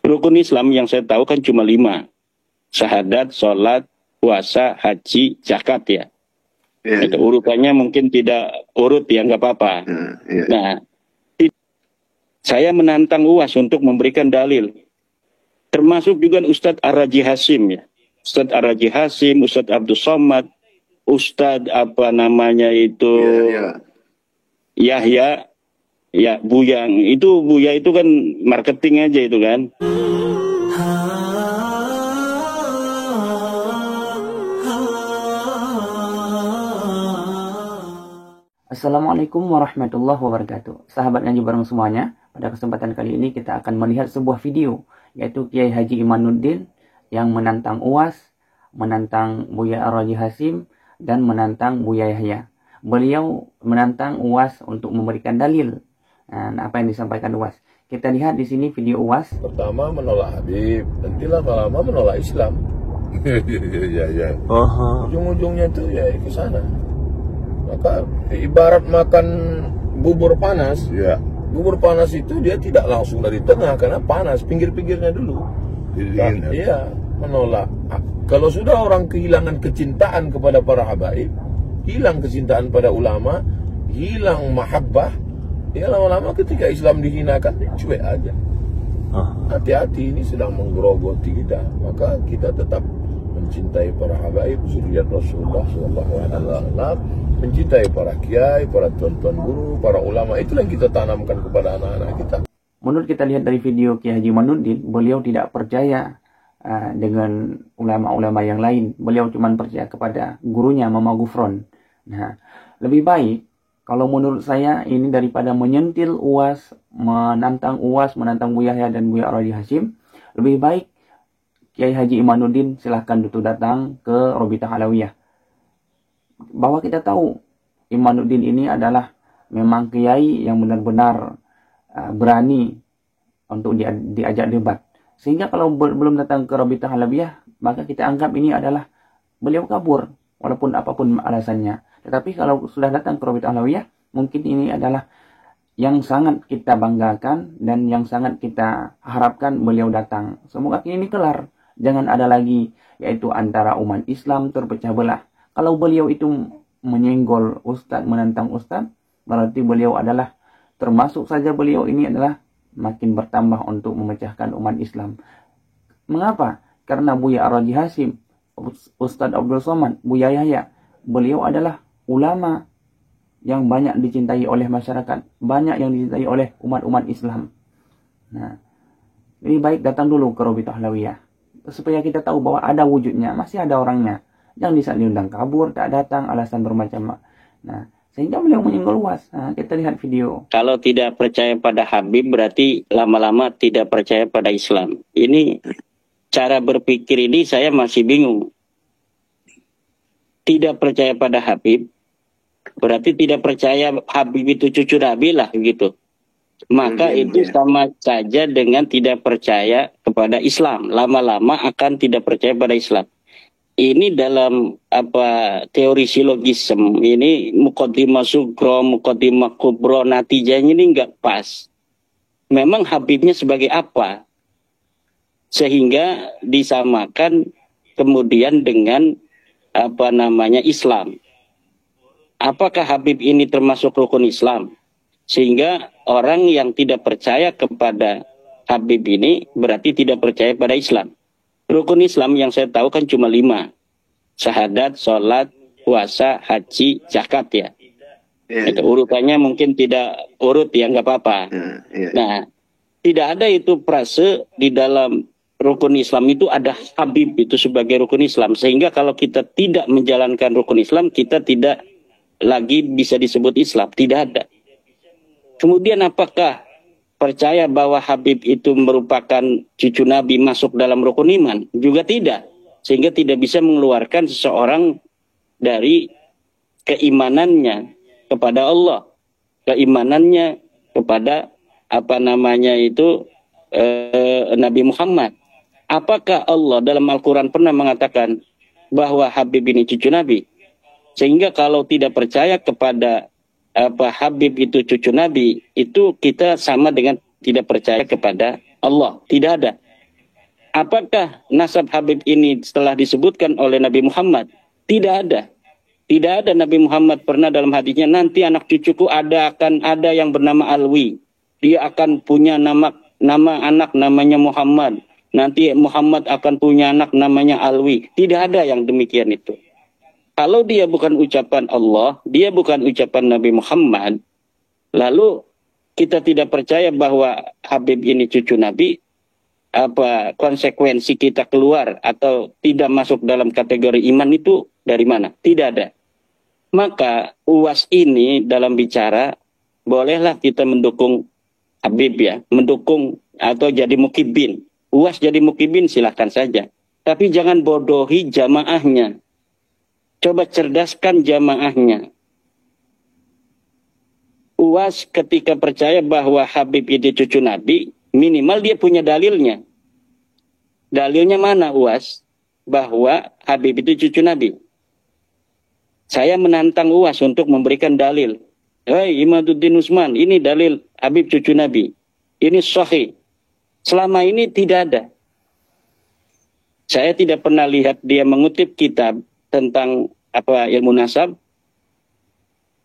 Rukun Islam yang saya tahu kan cuma 5. Syahadat, sholat, puasa, haji, zakat ya. Itu urutannya mungkin tidak urut ya, nggak apa-apa. Nah, saya menantang UAS untuk memberikan dalil. Termasuk juga Ustadz Ar-Raji Hasim ya. Ustadz Ar-Raji Hasim, Ustadz Abdul Somad, Ustadz apa namanya itu Yahya, ya Buyang. Itu Buya itu kan marketing aja itu kan. Assalamualaikum warahmatullahi wabarakatuh. Sahabat ngaji bareng semuanya, pada kesempatan kali ini kita akan melihat sebuah video, yaitu Kiai Haji Imanuddin yang menantang UAS, menantang Buya Ar-Raji Hasim, dan menantang Buya Yahya. Beliau menantang UAS untuk memberikan dalil apa yang disampaikan UAS. Kita lihat di sini video UAS. Pertama menolak Habib, nanti lama-lama menolak Islam. Ya. Ujung-ujungnya itu ya ke sana. Maka ibarat makan bubur panas, ya. Bubur panas itu dia tidak langsung dari tengah karena panas, pinggir-pinggirnya dulu. Iya, menolak. Kalau sudah orang kehilangan kecintaan kepada para habaib, hilang kecintaan pada ulama, hilang mahabbah, ya lama-lama ketika Islam dihinakan, cuek aja. Hati-hati, ini sedang menggerogoti kita. Maka kita tetap mencintai para habaib, zuriat Rasulullah SAW, mencintai para kiai, para tuan-tuan guru, para ulama. Itulah yang kita tanamkan kepada anak-anak kita. Menurut kita lihat dari video Kiai Haji Imanuddin, beliau tidak percaya dengan ulama-ulama yang lain. Beliau cuma percaya kepada gurunya, Mama Gufron. Nah, lebih baik kalau menurut saya ini daripada menyentil UAS, menantang UAS, menantang Buya Yahya dan Buya Ar-Raji Hasim, lebih baik Kiai Haji Imanuddin silahkan untuk datang ke Robitah Alawiyah. Bahwa kita tahu Imanuddin ini adalah memang kiai yang benar-benar berani untuk diajak debat. Sehingga kalau belum datang ke Robitah Alawiyah, maka kita anggap ini adalah beliau kabur, walaupun apapun alasannya. Tetapi kalau sudah datang ke Robitah Alawiyah, mungkin ini adalah yang sangat kita banggakan dan yang sangat kita harapkan beliau datang. Semoga ini kelar. Jangan ada lagi yaitu antara umat Islam terpecah belah. Kalau beliau itu menyenggol ustadz, menantang ustadz, berarti beliau adalah, termasuk saja beliau ini adalah makin bertambah untuk memecahkan umat Islam. Mengapa? Karena Buya Ar-Raji Hasim, Ustadz Abdul Somad, Buya Yahya, beliau adalah ulama yang banyak dicintai oleh masyarakat, banyak yang dicintai oleh umat-umat Islam. Nah, lebih baik datang dulu ke Robitah Alawiyah, supaya kita tahu bahwa ada wujudnya, masih ada orangnya. Jangan bisa diundang kabur, tak datang, alasan bermacam. Nah, sehingga beliau menyenggol UAS. Nah, kita lihat video. Kalau tidak percaya pada Habib berarti lama-lama tidak percaya pada Islam. Ini cara berpikir ini saya masih bingung. Tidak percaya pada Habib berarti tidak percaya Habib itu cucu Nabi lah gitu. Maka itu sama saja dengan tidak percaya kepada Islam. Lama-lama akan tidak percaya pada Islam. Ini dalam teori silogisme, ini muqaddimah sugro, muqaddimah kubro, natijahnya ini nggak pas. Memang Habibnya sebagai apa? Sehingga disamakan kemudian dengan Islam. Apakah Habib ini termasuk rukun Islam? Sehingga orang yang tidak percaya kepada Habib ini berarti tidak percaya pada Islam. Rukun Islam yang saya tahu kan cuma 5. Syahadat, sholat, puasa, haji, zakat ya. Itu urutannya mungkin tidak urut ya, nggak apa-apa. Nah, tidak ada itu frase di dalam rukun Islam itu ada Habib itu sebagai rukun Islam. Sehingga kalau kita tidak menjalankan rukun Islam, kita tidak lagi bisa disebut Islam. Tidak ada. Kemudian apakah percaya bahwa Habib itu merupakan cucu Nabi masuk dalam rukun iman? Juga tidak. Sehingga tidak bisa mengeluarkan seseorang dari keimanannya kepada Allah. Keimanannya kepada Nabi Muhammad. Apakah Allah dalam Al-Quran pernah mengatakan bahwa Habib ini cucu Nabi? Sehingga kalau tidak percaya kepada Habib itu cucu Nabi, itu kita sama dengan tidak percaya kepada Allah. Tidak ada. Apakah nasab Habib ini setelah disebutkan oleh Nabi Muhammad? Tidak ada. Tidak ada Nabi Muhammad pernah dalam hadisnya, nanti anak cucuku akan ada yang bernama Alwi. Dia akan punya nama anak namanya Muhammad. Nanti Muhammad akan punya anak namanya Alwi. Tidak ada yang demikian itu. Kalau dia bukan ucapan Allah, dia bukan ucapan Nabi Muhammad, lalu kita tidak percaya bahwa Habib ini cucu Nabi, apa konsekuensi kita keluar atau tidak masuk dalam kategori iman itu dari mana? Tidak ada. Maka UAS ini dalam bicara, bolehlah kita mendukung Habib ya, mendukung atau jadi mukibin. UAS jadi mukibin silahkan saja. Tapi jangan bodohi jamaahnya. Coba cerdaskan jamaahnya. UAS ketika percaya bahwa Habib itu cucu Nabi, minimal dia punya dalilnya. Dalilnya mana UAS? Bahwa Habib itu cucu Nabi. Saya menantang UAS untuk memberikan dalil. Hei Imaduddin Usman, ini dalil Habib cucu Nabi. Ini sahih. Selama ini tidak ada. Saya tidak pernah lihat dia mengutip kitab tentang ilmu nasab.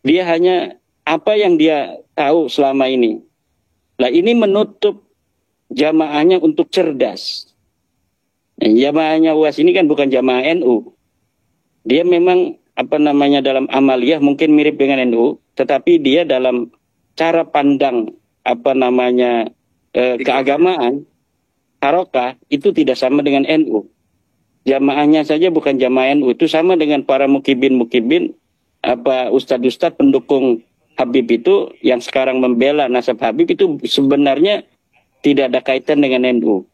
Dia hanya apa yang dia tahu selama ini. Nah ini menutup jamaahnya untuk cerdas. Jamaahnya UAS ini kan bukan jamaah NU. Dia memang dalam amaliyah mungkin mirip dengan NU, tetapi dia dalam cara pandang keagamaan harokah itu tidak sama dengan NU. Jamaahnya saja bukan jamaah NU, itu sama dengan para mukibin ustadz-ustadz pendukung Habib itu yang sekarang membela nasab Habib itu sebenarnya tidak ada kaitan dengan NU.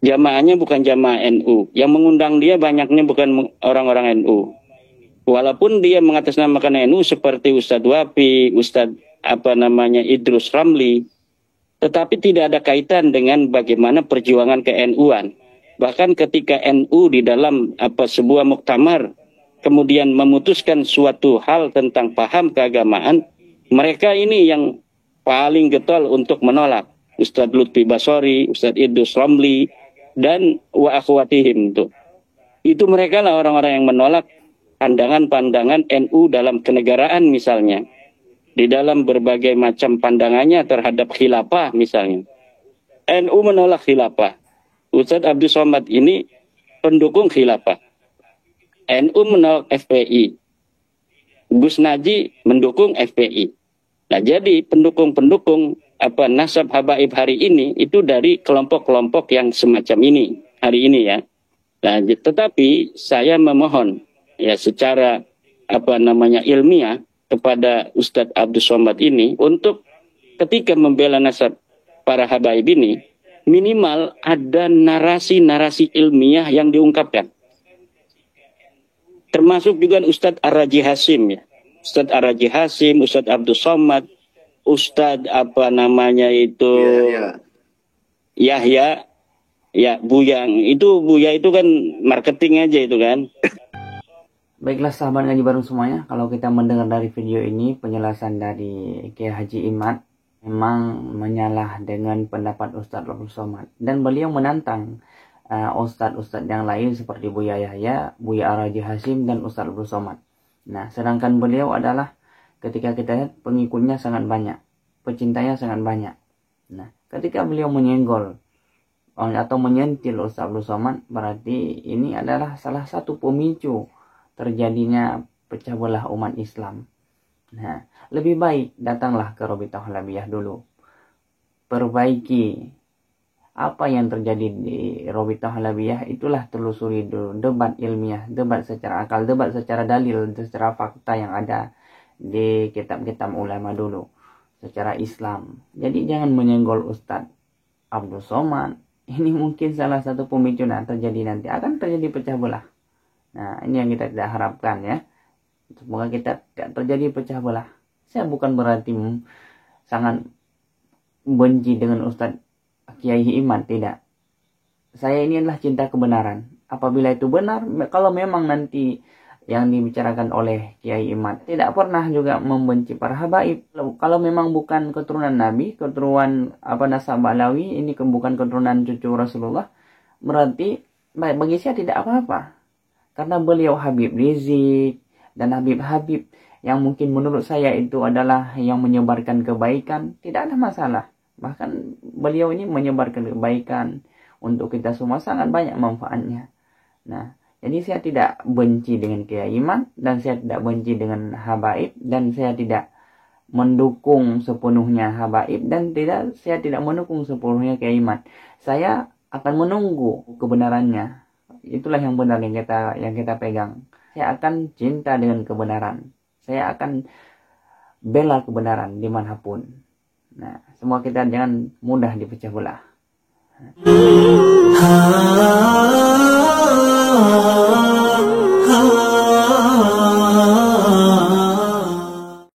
Jamaahnya bukan jamaah NU. Yang mengundang dia banyaknya bukan orang-orang NU. Walaupun dia mengatasnamakan NU seperti Ustadz Wafi, Ustadz Idrus Ramli, tetapi tidak ada kaitan dengan bagaimana perjuangan ke-NU-an. Bahkan ketika NU di dalam sebuah muktamar kemudian memutuskan suatu hal tentang paham keagamaan, mereka ini yang paling getol untuk menolak. Ustadz Lutfi Basori, Ustadz Idrus Ramli, dan wa akhwatihim itu. Itu mereka lah orang-orang yang menolak pandangan-pandangan NU dalam kenegaraan misalnya. Di dalam berbagai macam pandangannya terhadap khilafah misalnya. NU menolak khilafah. Ustadz Abdul Somad ini pendukung khilafah. NU menolak FPI. Gus Naji mendukung FPI. Nah jadi pendukung-pendukung nasab habaib hari ini itu dari kelompok-kelompok yang semacam ini hari ini ya. Nah, tetapi saya memohon ya secara ilmiah kepada Ustadz Abdul Somad ini untuk ketika membela nasab para habaib ini minimal ada narasi-narasi ilmiah yang diungkapkan. Termasuk juga Ustadz Ar-Raji Hasim ya. Ustadz Ar-Raji Hasim, Ustadz Abdul Somad, Ustadz Yahya, ya Buya itu kan marketing aja itu kan. Baiklah sahabat ngaji bareng semuanya, kalau kita mendengar dari video ini penjelasan dari Kiai Haji Imad memang menyalah dengan pendapat Ustadz Abdul Somad dan beliau menantang ustadz-ustadz yang lain seperti Buya Yahya, Buya Ar-Raji Hasim dan Ustadz Abdul Somad. Nah, sedangkan beliau adalah ketika kita lihat pengikutnya sangat banyak, pecintanya sangat banyak. Nah, ketika beliau menyenggol atau menyentil Ustadz Abdul Somad, berarti ini adalah salah satu pemicu terjadinya pecah belah umat Islam. Nah, lebih baik datanglah ke Robitoh Halabiyah dulu. Perbaiki apa yang terjadi di Robitoh Halabiyah, itulah telusuri dulu, debat ilmiah, debat secara akal, debat secara dalil, secara fakta yang ada di kitab-kitab ulama dulu secara Islam. Jadi jangan menyenggol Ustadz Abdul Somad. Ini mungkin salah satu pemicu terjadi nanti akan terjadi pecah belah. Nah, ini yang kita tidak harapkan ya. Semoga kita tidak terjadi pecah belah. Saya bukan berarti sangat benci dengan Ustadz Kiai Imad, tidak. Saya ini adalah cinta kebenaran. Apabila itu benar, kalau memang nanti yang dibicarakan oleh Kiai Imad tidak pernah juga membenci para habaib. Kalau memang bukan keturunan Nabi, keturunan nasab Alawi, ini bukan keturunan cucu Rasulullah, berarti bagi saya tidak apa-apa. Karena beliau Habib Rizik dan Habib-Habib yang mungkin menurut saya itu adalah yang menyebarkan kebaikan, tidak ada masalah. Bahkan beliau ini menyebarkan kebaikan untuk kita semua, sangat banyak manfaatnya. Nah, jadi saya tidak benci dengan Kiai Iman, dan saya tidak benci dengan habaib, dan saya tidak mendukung sepenuhnya habaib, dan saya tidak mendukung sepenuhnya Kiai Iman. Saya akan menunggu kebenarannya. Itulah yang benar yang kita pegang. Saya akan cinta dengan kebenaran. Saya akan bela kebenaran dimanapun. Nah, semua kita jangan mudah dipecah belah.